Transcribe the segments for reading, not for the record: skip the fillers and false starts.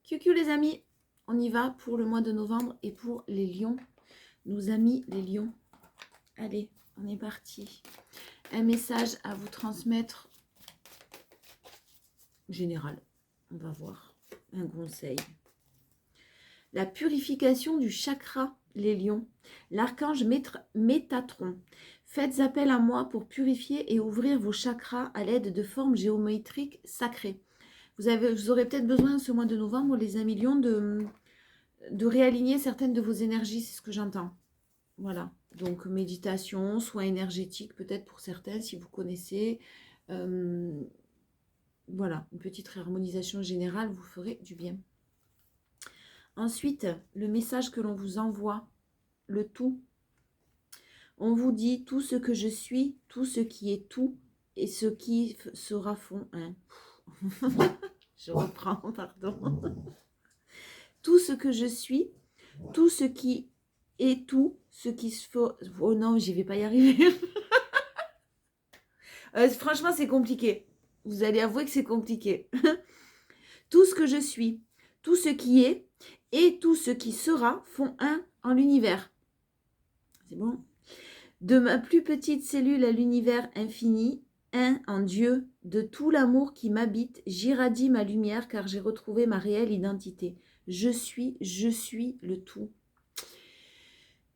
QQ les amis, on y va pour le mois de novembre et pour les lions. Nos amis les lions. Allez, on est parti. Un message à vous transmettre général. On va voir. Un conseil. La purification du chakra, les lions. L'archange Métatron. Faites appel à moi pour purifier et ouvrir vos chakras à l'aide de formes géométriques sacrées. Vous aurez peut-être besoin ce mois de novembre, les amis lions, de réaligner certaines de vos énergies, c'est ce que j'entends. Voilà, donc méditation, soins énergétiques peut-être pour certains si vous connaissez. Voilà, une petite réharmonisation générale vous ferait du bien. Ensuite, le message que l'on vous envoie, le tout. On vous dit tout ce que je suis, tout ce qui est tout et ce qui sera fond. Hein. Je reprends, pardon. Tout ce que je suis, tout ce qui est tout, ce qui se fait... Oh non, j'y vais pas y arriver. Franchement, c'est compliqué. Vous allez avouer que c'est compliqué. Tout ce que je suis, tout ce qui est et tout ce qui sera font un en l'univers. C'est bon? De ma plus petite cellule à l'univers infini, un en Dieu, de tout l'amour qui m'habite, j'irradie ma lumière car j'ai retrouvé ma réelle identité. Je suis le tout.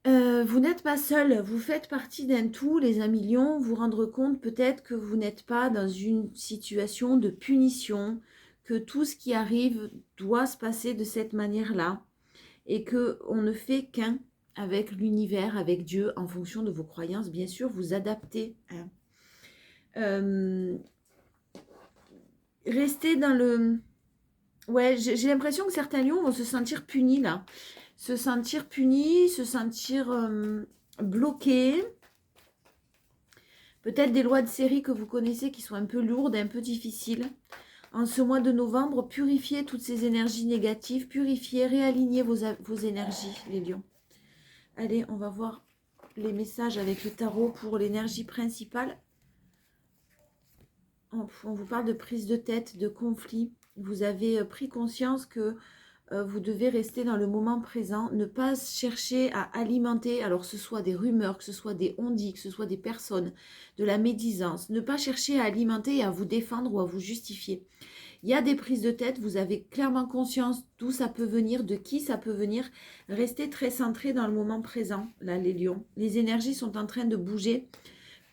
Vous n'êtes pas seul, vous faites partie d'un tout, les amis lions, vous rendre compte peut-être que vous n'êtes pas dans une situation de punition, que tout ce qui arrive doit se passer de cette manière-là, et qu'on ne fait qu'un avec l'univers, avec Dieu, en fonction de vos croyances, bien sûr, vous adaptez. Hein. Restez dans le... Ouais, j'ai l'impression que certains lions vont se sentir punis, là. Se sentir punis, se sentir bloqués. Peut-être des lois de série que vous connaissez qui sont un peu lourdes, un peu difficiles. En ce mois de novembre, purifiez toutes ces énergies négatives, purifiez, réalignez vos énergies, les lions. Allez, on va voir les messages avec le tarot pour l'énergie principale. On vous parle de prise de tête, de conflit. Vous avez pris conscience que vous devez rester dans le moment présent, ne pas chercher à alimenter, alors que ce soit des rumeurs, que ce soit des on-dit, que ce soit des personnes, de la médisance, ne pas chercher à alimenter et à vous défendre ou à vous justifier. Il y a des prises de tête, vous avez clairement conscience d'où ça peut venir, de qui ça peut venir. Restez très centré dans le moment présent, là les lions. Les énergies sont en train de bouger.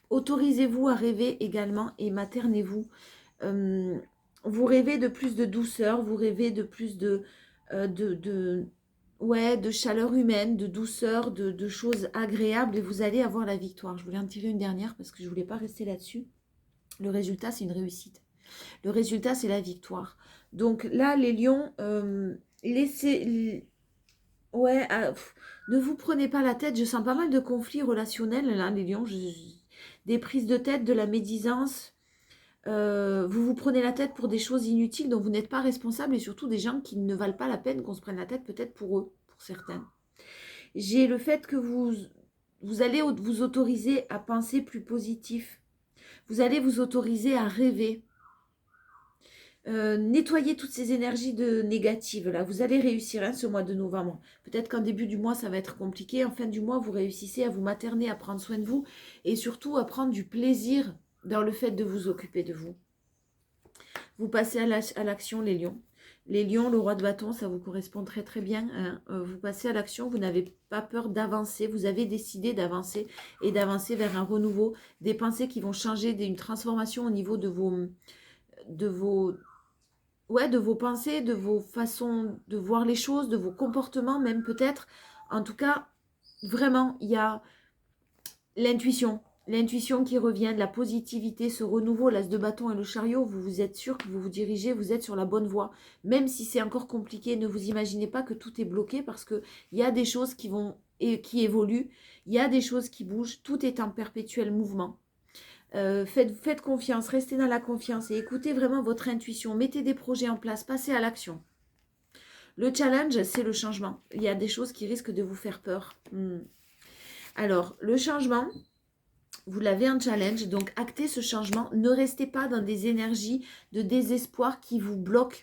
Autorisez-vous à rêver également et maternez-vous. Vous rêvez de plus de douceur, vous rêvez de plus de chaleur humaine, de douceur, de choses agréables et vous allez avoir la victoire. Je voulais en tirer une dernière parce que je ne voulais pas rester là-dessus. Le résultat, c'est une réussite. Le résultat, c'est la victoire. Donc là, les lions, laissez... Ouais, ne vous prenez pas la tête. Je sens pas mal de conflits relationnels, là, les lions. Des prises de tête, de la médisance. Vous vous prenez la tête pour des choses inutiles dont vous n'êtes pas responsable et surtout des gens qui ne valent pas la peine qu'on se prenne la tête peut-être pour eux, pour certains. J'ai le fait que vous allez vous autoriser à penser plus positif. Vous allez vous autoriser à rêver. Nettoyez toutes ces énergies négatives là. Vous allez réussir hein, ce mois de novembre. Peut-être qu'en début du mois ça va être compliqué. En fin du mois vous réussissez à vous materner, à prendre soin de vous et surtout à prendre du plaisir dans le fait de vous occuper de vous. Vous passez à l'action les lions. Les lions, le roi de bâton, ça vous correspond très très bien. Hein. Vous passez à l'action, vous n'avez pas peur d'avancer. Vous avez décidé d'avancer et d'avancer vers un renouveau. Des pensées qui vont changer, une transformation au niveau de vos pensées, de vos façons de voir les choses, de vos comportements même peut-être. En tout cas, vraiment, il y a l'intuition. L'intuition qui revient, de la positivité, ce renouveau, l'as de bâton et le chariot, vous êtes sûr que vous vous dirigez, vous êtes sur la bonne voie. Même si c'est encore compliqué, ne vous imaginez pas que tout est bloqué parce qu'il y a des choses qui évoluent, il y a des choses qui bougent, tout est en perpétuel mouvement. Faites confiance, restez dans la confiance et écoutez vraiment votre intuition. Mettez des projets en place, passez à l'action. Le challenge, c'est le changement. Il y a des choses qui risquent de vous faire peur. Alors, le changement... Vous l'avez en challenge, donc actez ce changement. Ne restez pas dans des énergies de désespoir qui vous bloquent.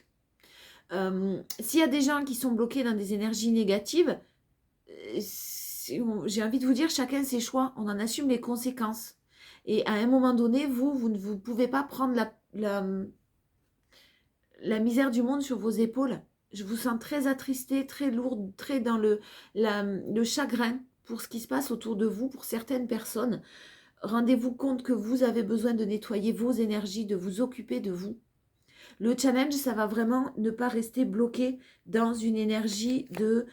S'il y a des gens qui sont bloqués dans des énergies négatives, j'ai envie de vous dire, chacun ses choix, on en assume les conséquences. Et à un moment donné, vous ne pouvez pas prendre la misère du monde sur vos épaules. Je vous sens très attristée, très lourde, très dans le chagrin pour ce qui se passe autour de vous, pour certaines personnes. Rendez-vous compte que vous avez besoin de nettoyer vos énergies, de vous occuper de vous. Le challenge, ça va vraiment ne pas rester bloqué dans une énergie de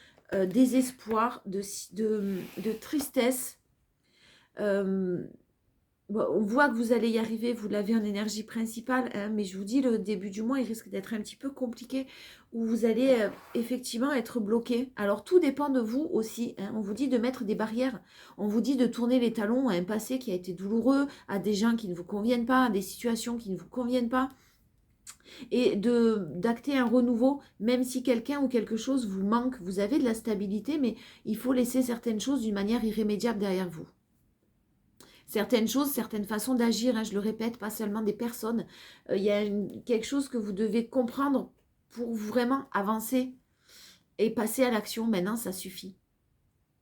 désespoir, de tristesse. On voit que vous allez y arriver, vous l'avez en énergie principale, hein, mais je vous dis, le début du mois, il risque d'être un petit peu compliqué, où vous allez effectivement être bloqué. Alors, tout dépend de vous aussi, hein. On vous dit de mettre des barrières, on vous dit de tourner les talons à un passé qui a été douloureux, à des gens qui ne vous conviennent pas, à des situations qui ne vous conviennent pas, et d'acter un renouveau, même si quelqu'un ou quelque chose vous manque. Vous avez de la stabilité, mais il faut laisser certaines choses d'une manière irrémédiable derrière vous. Certaines choses, certaines façons d'agir, hein, je le répète, pas seulement des personnes. Il y a quelque chose que vous devez comprendre pour vraiment avancer et passer à l'action. Maintenant, ça suffit.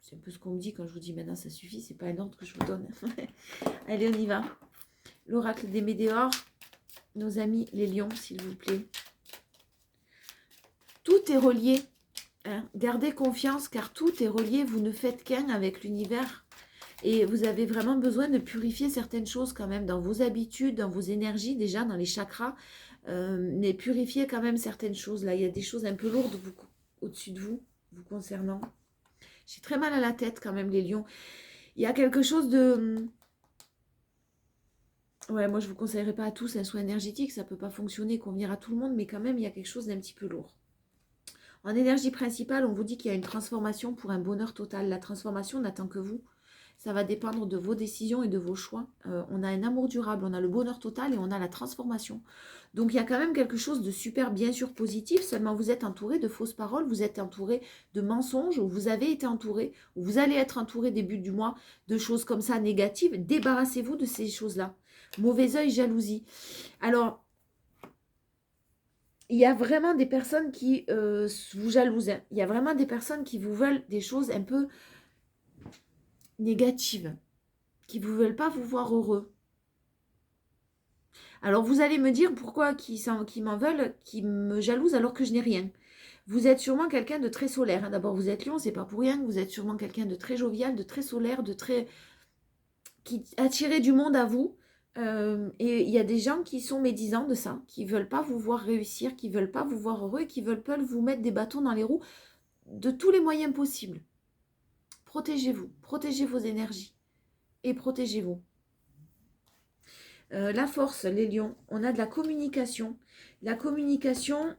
C'est un peu ce qu'on me dit quand je vous dis maintenant, ça suffit. C'est pas un ordre que je vous donne. Allez, on y va. L'oracle des météores. Nos amis les lions, s'il vous plaît. Tout est relié. Hein. Gardez confiance car tout est relié. Vous ne faites qu'un avec l'univers. Et vous avez vraiment besoin de purifier certaines choses quand même dans vos habitudes, dans vos énergies, déjà dans les chakras. Mais purifiez quand même certaines choses. Là, il y a des choses un peu lourdes au-dessus de vous, vous concernant. J'ai très mal à la tête quand même, les lions. Il y a quelque chose de... Ouais, moi je ne vous conseillerais pas à tous un soin énergétique. Ça ne peut pas fonctionner, convenir à tout le monde. Mais quand même, il y a quelque chose d'un petit peu lourd. En énergie principale, on vous dit qu'il y a une transformation pour un bonheur total. La transformation n'attend que vous. Ça va dépendre de vos décisions et de vos choix. On a un amour durable, on a le bonheur total et on a la transformation. Donc il y a quand même quelque chose de super, bien sûr, positif. Seulement vous êtes entouré de fausses paroles, vous êtes entouré de mensonges, ou vous avez été entouré, ou vous allez être entouré début du mois de choses comme ça négatives. Débarrassez-vous de ces choses-là. Mauvais œil, jalousie. Alors, il y a vraiment des personnes qui vous jalousent. Hein. Il y a vraiment des personnes qui vous veulent des choses un peu négatives, qui ne veulent pas vous voir heureux. Alors vous allez me dire pourquoi qui m'en veulent, qui me jalousent alors que je n'ai rien. Vous êtes sûrement quelqu'un de très solaire. Hein. D'abord vous êtes lion, c'est pas pour rien. Vous êtes sûrement quelqu'un de très jovial, de très solaire, de très... qui attirait du monde à vous. Et il y a des gens qui sont médisants de ça, qui ne veulent pas vous voir réussir, qui ne veulent pas vous voir heureux, qui veulent vous mettre des bâtons dans les roues de tous les moyens possibles. Protégez-vous, protégez vos énergies et protégez-vous. La force, les lions, on a de la communication. La communication,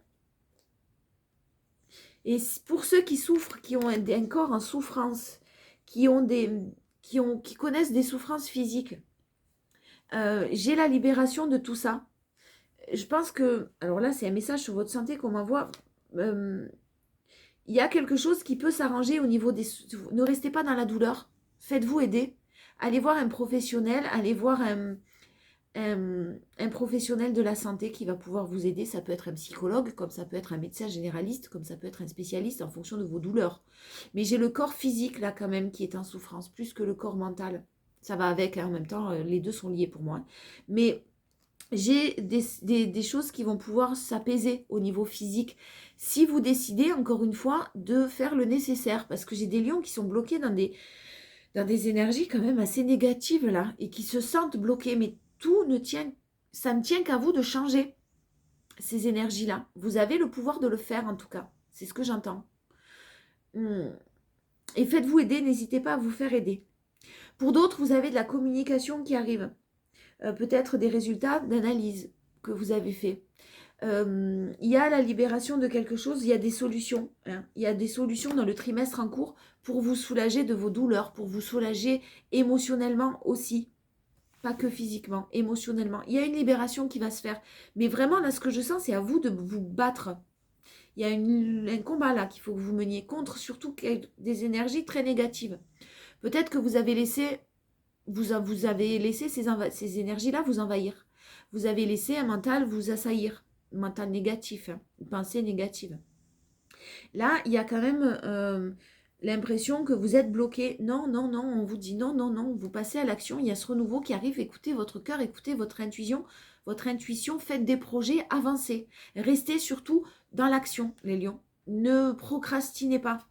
et pour ceux qui souffrent, qui ont un corps en souffrance, qui connaissent des souffrances physiques, j'ai la libération de tout ça. Je pense que, alors là c'est un message sur votre santé qu'on m'envoie, il y a quelque chose qui peut s'arranger au niveau des... Ne restez pas dans la douleur, faites-vous aider, allez voir un professionnel, allez voir un professionnel de la santé qui va pouvoir vous aider. Ça peut être un psychologue, comme ça peut être un médecin généraliste, comme ça peut être un spécialiste en fonction de vos douleurs. Mais j'ai le corps physique là quand même qui est en souffrance, plus que le corps mental. Ça va avec, hein, en même temps, les deux sont liés pour moi. Mais j'ai des choses qui vont pouvoir s'apaiser au niveau physique. Si vous décidez, encore une fois, de faire le nécessaire. Parce que j'ai des lions qui sont bloqués dans des énergies quand même assez négatives là. Et qui se sentent bloqués. Mais ça ne tient qu'à vous de changer ces énergies-là. Vous avez le pouvoir de le faire en tout cas. C'est ce que j'entends. Et faites-vous aider, n'hésitez pas à vous faire aider. Pour d'autres, vous avez de la communication qui arrive. Peut-être des résultats d'analyse que vous avez fait. Il y a la libération de quelque chose, il y a des solutions. Hein. Il y a des solutions dans le trimestre en cours pour vous soulager de vos douleurs, pour vous soulager émotionnellement aussi. Pas que physiquement, émotionnellement. Il y a une libération qui va se faire. Mais vraiment, là, ce que je sens, c'est à vous de vous battre. Il y a un combat là qu'il faut que vous meniez contre, surtout des énergies très négatives. Peut-être que vous avez laissé ces énergies-là vous envahir. Vous avez laissé un mental vous assaillir. mental négatif, hein, une pensée négative. Là, il y a quand même l'impression que vous êtes bloqué. Non, non, non, on vous dit non, non, non, vous passez à l'action. Il y a ce renouveau qui arrive. Écoutez votre cœur, écoutez votre intuition. Votre intuition, faites des projets, avancez. Restez surtout dans l'action, les lions. Ne procrastinez pas.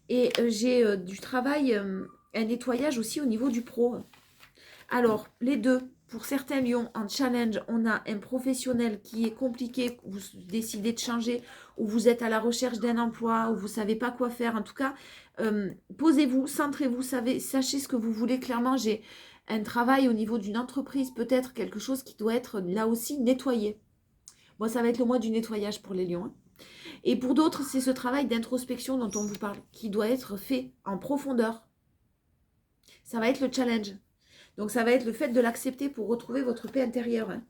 Et j'ai du travail, un nettoyage aussi au niveau du pro. Alors, les deux, pour certains lions en challenge, on a un professionnel qui est compliqué, vous décidez de changer, ou vous êtes à la recherche d'un emploi, ou vous ne savez pas quoi faire. En tout cas, posez-vous, centrez-vous, sachez ce que vous voulez. Clairement, j'ai un travail au niveau d'une entreprise, peut-être quelque chose qui doit être là aussi nettoyé. Bon, ça va être le mois du nettoyage pour les lions. Hein. Et pour d'autres, c'est ce travail d'introspection dont on vous parle, qui doit être fait en profondeur. Ça va être le challenge. Donc, ça va être le fait de l'accepter pour retrouver votre paix intérieure. Hein.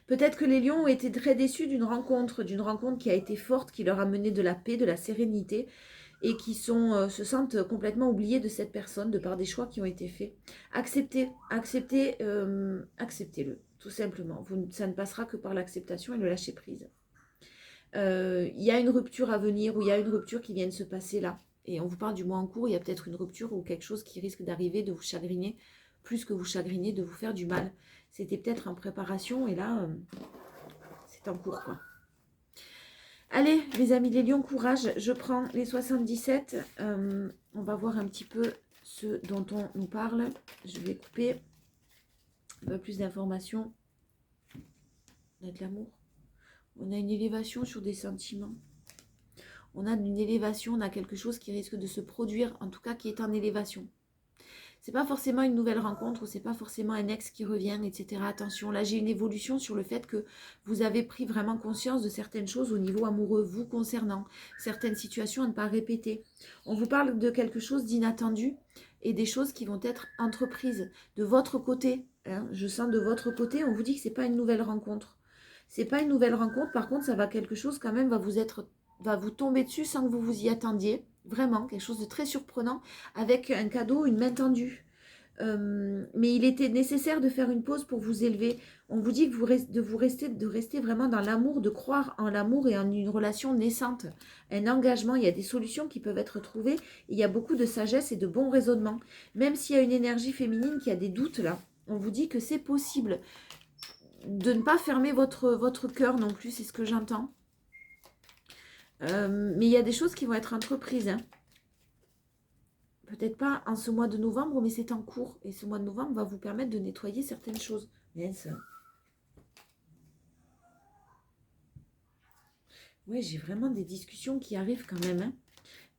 Peut-être que les lions ont été très déçus d'une rencontre qui a été forte, qui leur a mené de la paix, de la sérénité, et qui se sentent complètement oubliés de cette personne de par des choix qui ont été faits. Acceptez, acceptez-le, tout simplement. Ça ne passera que par l'acceptation et le lâcher-prise. Il y a une rupture à venir, ou il y a une rupture qui vient de se passer là. Et on vous parle du mois en cours, il y a peut-être une rupture ou quelque chose qui risque d'arriver, de vous chagriner, plus que vous chagriner, de vous faire du mal. C'était peut-être en préparation et là, c'est en cours quoi. Allez, les amis, les lions, courage. Je prends les 77. On va voir un petit peu ce dont on nous parle. Je vais couper un peu plus d'informations. On a de l'amour. On a une élévation sur des sentiments. On a une élévation, on a quelque chose qui risque de se produire, en tout cas qui est en élévation. C'est pas forcément une nouvelle rencontre, c'est pas forcément un ex qui revient, etc. Attention, là j'ai une évolution sur le fait que vous avez pris vraiment conscience de certaines choses au niveau amoureux, vous concernant, certaines situations à ne pas répéter. On vous parle de quelque chose d'inattendu et des choses qui vont être entreprises de votre côté. Hein. Je sens de votre côté, on vous dit que c'est pas une nouvelle rencontre. C'est pas une nouvelle rencontre, par contre ça va quelque chose quand même va vous tomber dessus sans que vous vous y attendiez. Vraiment, quelque chose de très surprenant avec un cadeau, une main tendue. Mais il était nécessaire de faire une pause pour vous élever. On vous dit que de rester vraiment dans l'amour, de croire en l'amour et en une relation naissante. Un engagement, il y a des solutions qui peuvent être trouvées. Il y a beaucoup de sagesse et de bons raisonnements. Même s'il y a une énergie féminine qui a des doutes là, on vous dit que c'est possible de ne pas fermer votre cœur non plus, c'est ce que j'entends. Mais il y a des choses qui vont être entreprises. Hein. Peut-être pas en ce mois de novembre, mais c'est en cours. Et ce mois de novembre va vous permettre de nettoyer certaines choses. Oui, j'ai vraiment des discussions qui arrivent quand même. Hein.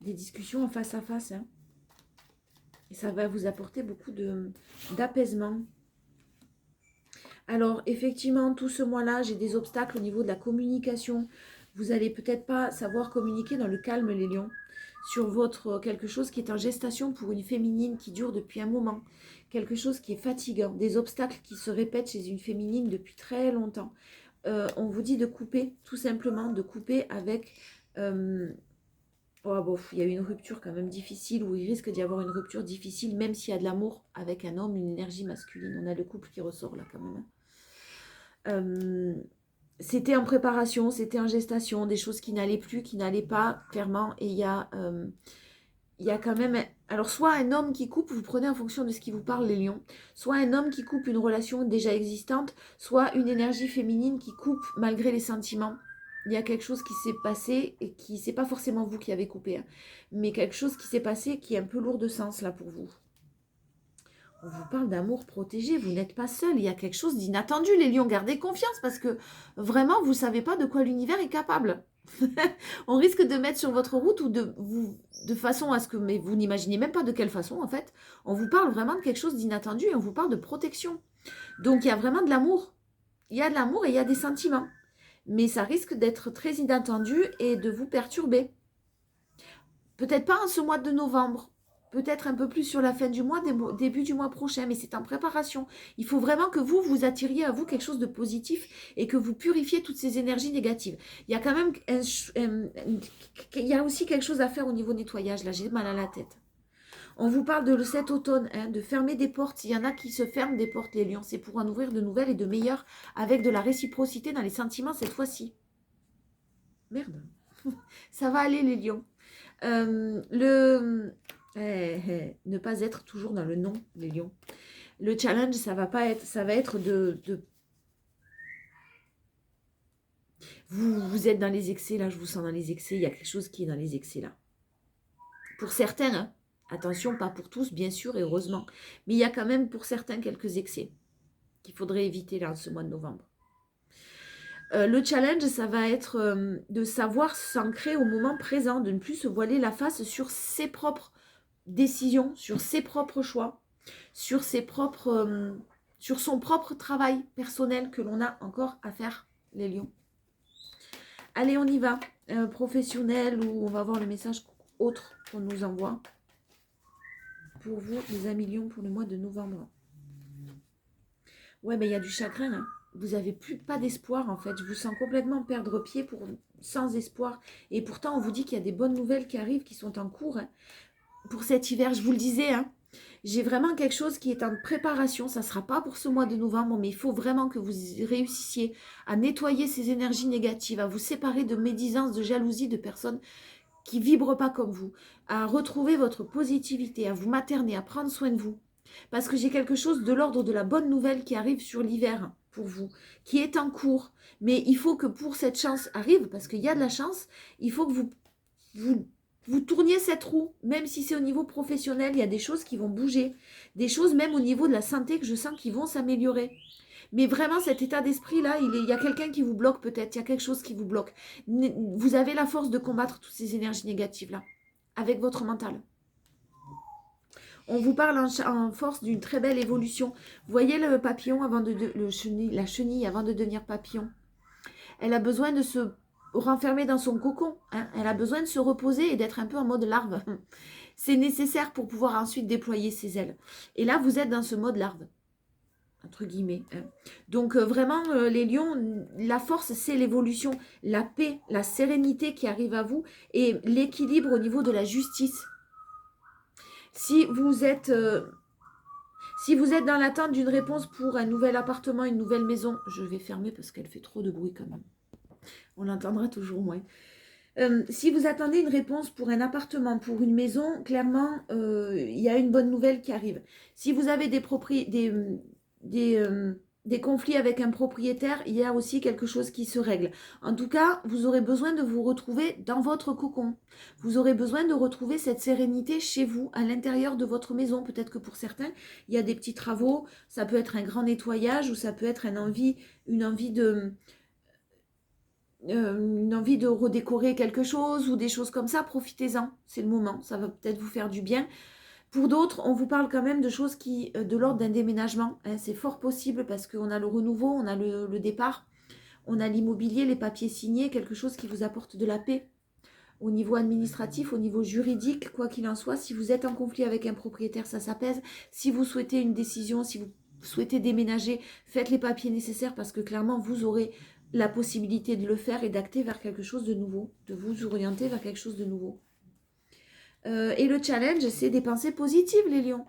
Des discussions en face à face. Hein. Et ça va vous apporter beaucoup d'apaisement. Alors, effectivement, tout ce mois-là, j'ai des obstacles au niveau de la communication. Vous n'allez peut-être pas savoir communiquer dans le calme, les lions, sur quelque chose qui est en gestation pour une féminine qui dure depuis un moment. Quelque chose qui est fatigant, des obstacles qui se répètent chez une féminine depuis très longtemps. On vous dit de couper, tout simplement, de couper avec... Oh, bon, il y a eu une rupture quand même difficile, ou il risque d'y avoir une rupture difficile, même s'il y a de l'amour avec un homme, une énergie masculine. On a le couple qui ressort là quand même. C'était en préparation, c'était en gestation, des choses qui n'allaient plus, qui n'allaient pas, clairement. Et il y a quand même... Alors, soit un homme qui coupe, vous prenez en fonction de ce qui vous parle, les lions. Soit un homme qui coupe une relation déjà existante, soit une énergie féminine qui coupe malgré les sentiments. Il y a quelque chose qui s'est passé et qui, c'est pas forcément vous qui avez coupé, hein, mais quelque chose qui s'est passé qui est un peu lourd de sens là pour vous. On vous parle d'amour protégé, vous n'êtes pas seul, il y a quelque chose d'inattendu, les lions, gardez confiance parce que vraiment vous ne savez pas de quoi l'univers est capable. On risque de mettre sur votre route ou de façon à ce que, mais vous n'imaginez même pas de quelle façon en fait, on vous parle vraiment de quelque chose d'inattendu et on vous parle de protection. Donc il y a vraiment de l'amour, il y a de l'amour et il y a des sentiments. Mais ça risque d'être très inattendu et de vous perturber. Peut-être pas en ce mois de novembre, peut-être un peu plus sur la fin du mois, début du mois prochain, mais c'est en préparation. Il faut vraiment que vous attiriez à vous quelque chose de positif et que vous purifiez toutes ces énergies négatives. Il y a quand même il y a aussi quelque chose à faire au niveau nettoyage, là j'ai mal à la tête. On vous parle de cet automne, hein, de fermer des portes. Il y en a qui se ferment des portes, les lions. C'est pour en ouvrir de nouvelles et de meilleures avec de la réciprocité dans les sentiments cette fois-ci. Merde. Ça va aller, les lions. Ne pas être toujours dans le non, les lions. Le challenge, ça va être de vous êtes dans les excès, là, je vous sens dans les excès. Il y a quelque chose qui est dans les excès, là. Pour certains, hein. Attention, pas pour tous, bien sûr, et heureusement. Mais il y a quand même pour certains quelques excès qu'il faudrait éviter là, en ce mois de novembre. Le challenge, ça va être de savoir s'ancrer au moment présent, de ne plus se voiler la face sur ses propres décisions, sur ses propres choix, sur son propre travail personnel que l'on a encore à faire, les lions. Allez, on y va. Professionnel, ou on va voir le message autre qu'on nous envoie. Pour vous, les amis lions, pour le mois de novembre. Ouais, mais il y a du chagrin, hein. Vous n'avez pas d'espoir, en fait. Je vous sens complètement perdre pied sans espoir. Et pourtant, on vous dit qu'il y a des bonnes nouvelles qui arrivent, qui sont en cours, hein. Pour cet hiver, je vous le disais, hein. J'ai vraiment quelque chose qui est en préparation. Ça ne sera pas pour ce mois de novembre, mais il faut vraiment que vous réussissiez à nettoyer ces énergies négatives, à vous séparer de médisance, de jalousie, de personnes qui ne vibrent pas comme vous, à retrouver votre positivité, à vous materner, à prendre soin de vous. Parce que j'ai quelque chose de l'ordre de la bonne nouvelle qui arrive sur l'hiver pour vous, qui est en cours. Mais il faut que pour cette chance arrive, parce qu'il y a de la chance, il faut que vous tourniez cette roue, même si c'est au niveau professionnel, il y a des choses qui vont bouger, des choses même au niveau de la santé que je sens qui vont s'améliorer. Mais vraiment, cet état d'esprit-là, il y a quelqu'un qui vous bloque peut-être, il y a quelque chose qui vous bloque. Vous avez la force de combattre toutes ces énergies négatives-là, avec votre mental. On vous parle en force d'une très belle évolution. Vous voyez le papillon, la chenille avant de devenir papillon. Elle a besoin de se renfermer dans son cocon. Hein. Elle a besoin de se reposer et d'être un peu en mode larve. C'est nécessaire pour pouvoir ensuite déployer ses ailes. Et là, vous êtes dans ce mode larve. Entre guillemets. Hein. Donc vraiment, les lions, la force, c'est l'évolution, la paix, la sérénité qui arrive à vous et l'équilibre au niveau de la justice. Si vous êtes dans l'attente d'une réponse pour un nouvel appartement, une nouvelle maison, je vais fermer parce qu'elle fait trop de bruit quand même. On l'entendra toujours moins. Si vous attendez une réponse pour un appartement, pour une maison, clairement, il y a une bonne nouvelle qui arrive. Si vous avez des conflits avec un propriétaire, il y a aussi quelque chose qui se règle. En tout cas, vous aurez besoin de vous retrouver dans votre cocon. Vous aurez besoin de retrouver cette sérénité chez vous, à l'intérieur de votre maison. Peut-être que pour certains, il y a des petits travaux, ça peut être un grand nettoyage ou ça peut être une envie de redécorer quelque chose ou des choses comme ça. Profitez-en, c'est le moment, ça va peut-être vous faire du bien. Pour d'autres, on vous parle quand même de choses de l'ordre d'un déménagement. Hein, c'est fort possible parce qu'on a le renouveau, on a le départ, on a l'immobilier, les papiers signés, quelque chose qui vous apporte de la paix. Au niveau administratif, au niveau juridique, quoi qu'il en soit, si vous êtes en conflit avec un propriétaire, ça s'apaise. Si vous souhaitez une décision, si vous souhaitez déménager, faites les papiers nécessaires parce que clairement, vous aurez la possibilité de le faire et d'acter vers quelque chose de nouveau, de vous orienter vers quelque chose de nouveau. Et le challenge, c'est des pensées positives, les lions.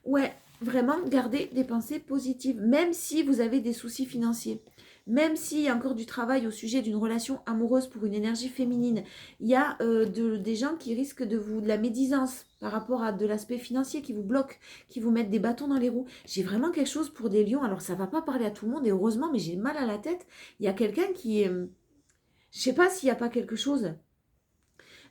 Ouais, vraiment, gardez des pensées positives, même si vous avez des soucis financiers. Même s'il y a encore du travail au sujet d'une relation amoureuse pour une énergie féminine, il y a des gens qui risquent de la médisance par rapport à de l'aspect financier qui vous bloque, qui vous mettent des bâtons dans les roues. J'ai vraiment quelque chose pour des lions. Alors, ça ne va pas parler à tout le monde et heureusement, mais j'ai mal à la tête. Il y a quelqu'un qui est... je ne sais pas s'il n'y a pas quelque chose...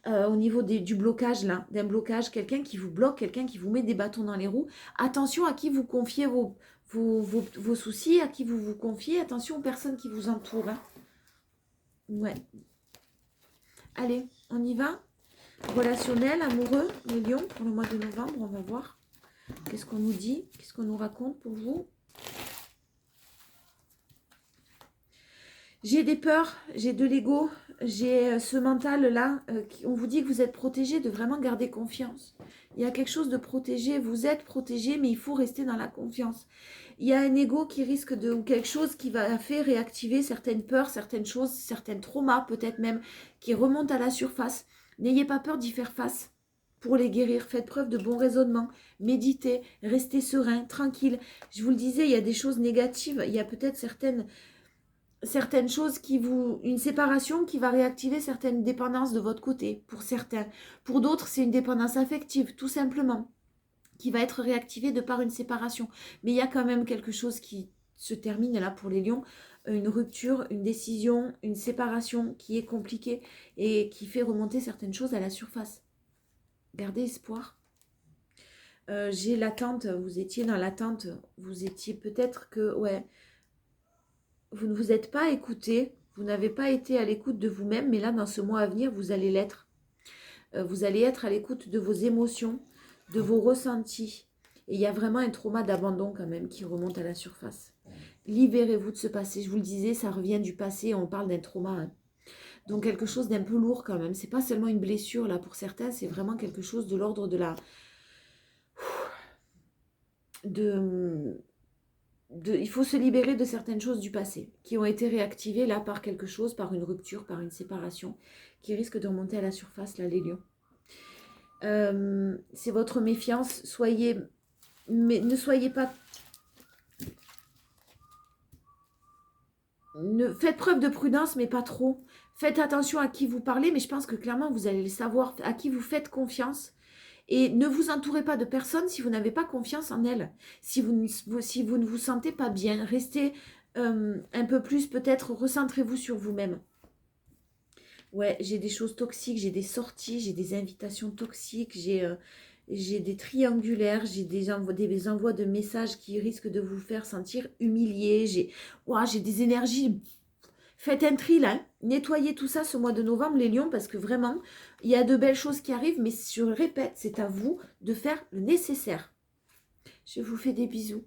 au niveau du blocage là, d'un blocage, quelqu'un qui vous bloque, quelqu'un qui vous met des bâtons dans les roues. Attention à qui vous confiez vos soucis, à qui vous confiez. Attention aux personnes qui vous entourent. Hein. Ouais. Allez, on y va. Relationnel, amoureux, les lions, pour le mois de novembre, on va voir. Qu'est-ce qu'on nous dit? Qu'est-ce qu'on nous raconte pour vous? J'ai des peurs, j'ai de l'ego, j'ai ce mental-là. On vous dit que vous êtes protégé, de vraiment garder confiance. Il y a quelque chose de protégé, vous êtes protégé, mais il faut rester dans la confiance. Il y a un ego qui risque ou quelque chose qui va faire réactiver certaines peurs, certaines choses, certains traumas peut-être même, qui remontent à la surface. N'ayez pas peur d'y faire face. pour les guérir. Faites preuve de bon raisonnement, méditez, restez serein, tranquille. Je vous le disais, il y a des choses négatives, il y a peut-être certaines choses une séparation qui va réactiver certaines dépendances de votre côté, pour certains. Pour d'autres, c'est une dépendance affective, tout simplement, qui va être réactivée de par une séparation. Mais il y a quand même quelque chose qui se termine là pour les lions, une rupture, une décision, une séparation qui est compliquée et qui fait remonter certaines choses à la surface. Gardez espoir. J'ai l'attente, vous étiez dans l'attente, vous étiez peut-être que, ouais, vous ne vous êtes pas écouté, vous n'avez pas été à l'écoute de vous-même, mais là, dans ce mois à venir, vous allez l'être. Vous allez être à l'écoute de vos émotions, de vos ressentis. Et il y a vraiment un trauma d'abandon quand même qui remonte à la surface. Libérez-vous de ce passé. Je vous le disais, ça revient du passé, on parle d'un trauma. Hein. Donc quelque chose d'un peu lourd quand même. C'est pas seulement une blessure là pour certains, c'est vraiment quelque chose de l'ordre de la... il faut se libérer de certaines choses du passé qui ont été réactivées là par quelque chose, par une rupture, par une séparation, qui risque de remonter à la surface là, les lions. C'est votre méfiance. Mais ne soyez pas... Faites preuve de prudence, mais pas trop. Faites attention à qui vous parlez, mais je pense que clairement, vous allez le savoir, à qui vous faites confiance. Et ne vous entourez pas de personnes si vous n'avez pas confiance en elles. Si vous ne vous sentez pas bien, restez un peu plus, peut-être, recentrez-vous sur vous-même. Ouais, j'ai des choses toxiques, j'ai des sorties, j'ai des invitations toxiques, j'ai des triangulaires, j'ai des envois de messages qui risquent de vous faire sentir humilié. J'ai des énergies. Faites un tri là, nettoyez tout ça ce mois de novembre les lions parce que vraiment, il y a de belles choses qui arrivent, mais je le répète, c'est à vous de faire le nécessaire. Je vous fais des bisous.